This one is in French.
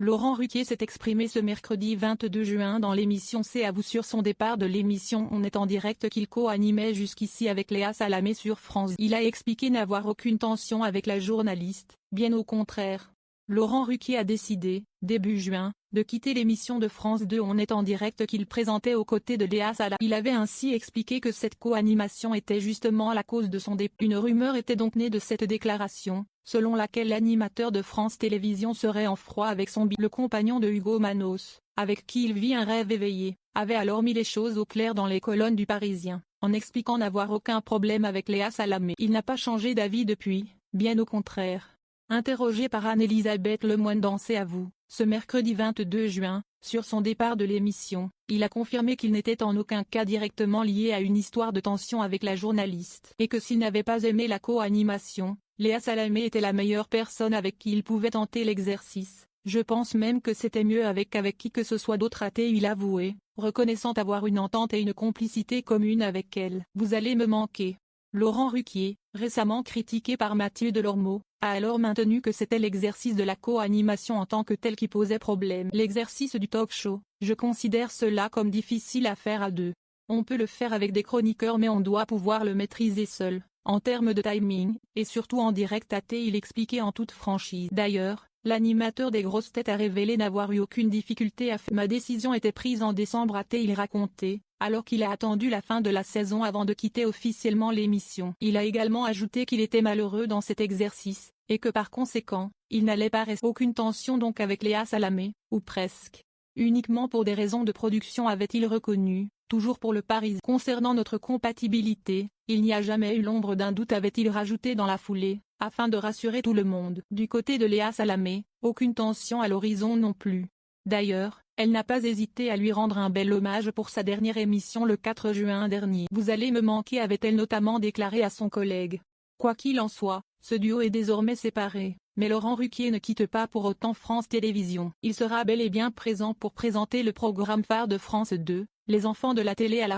Laurent Ruquier s'est exprimé ce mercredi 22 juin dans l'émission C'est à vous sur son départ de l'émission On est en direct qu'il co-animait jusqu'ici avec Léa Salamé sur France. Il a expliqué n'avoir aucune tension avec la journaliste, bien au contraire. Laurent Ruquier a décidé, début juin, de quitter l'émission de France 2 On est en direct qu'il présentait aux côtés de Léa Salamé. Il avait ainsi expliqué que cette co-animation était justement la cause de son départ. Une rumeur était donc née de cette déclaration, selon laquelle l'animateur de France Télévisions serait en froid avec le compagnon de Hugo Manos, avec qui il vit un rêve éveillé, avait alors mis les choses au clair dans les colonnes du Parisien, en expliquant n'avoir aucun problème avec Léa Salamé. Il n'a pas changé d'avis depuis, bien au contraire. Interrogé par Anne-Elisabeth Lemoine dans C'est à vous, ce mercredi 22 juin, sur son départ de l'émission, il a confirmé qu'il n'était en aucun cas directement lié à une histoire de tension avec la journaliste. Et que s'il n'avait pas aimé la co-animation, Léa Salamé était la meilleure personne avec qui il pouvait tenter l'exercice. Je pense même que c'était mieux avec qui que ce soit d'autre, a-t-il avoué, reconnaissant avoir une entente et une complicité commune avec elle. Vous allez me manquer. Laurent Ruquier, récemment critiqué par Mathilde Lormeau, a alors maintenu que c'était l'exercice de la co-animation en tant que tel qui posait problème. L'exercice du talk-show, je considère cela comme difficile à faire à deux. On peut le faire avec des chroniqueurs mais on doit pouvoir le maîtriser seul, en termes de timing, et surtout en direct, a-t-il expliqué en toute franchise. D'ailleurs, l'animateur des grosses têtes a révélé n'avoir eu aucune difficulté à faire. Ma décision était prise en décembre, a-t-il raconté, alors qu'il a attendu la fin de la saison avant de quitter officiellement l'émission. Il a également ajouté qu'il était malheureux dans cet exercice, et que par conséquent, il n'allait pas rester. Aucune tension donc avec Léa Salamé, ou presque. Uniquement pour des raisons de production, avait-il reconnu, toujours pour le Parisien. Concernant notre compatibilité, il n'y a jamais eu l'ombre d'un doute, avait-il rajouté dans la foulée, afin de rassurer tout le monde. Du côté de Léa Salamé, aucune tension à l'horizon non plus. D'ailleurs, elle n'a pas hésité à lui rendre un bel hommage pour sa dernière émission le 4 juin dernier. Vous allez me manquer, avait-elle notamment déclaré à son collègue. Quoi qu'il en soit, ce duo est désormais séparé, mais Laurent Ruquier ne quitte pas pour autant France Télévisions. Il sera bel et bien présent pour présenter le programme phare de France 2, Les enfants de la télé à la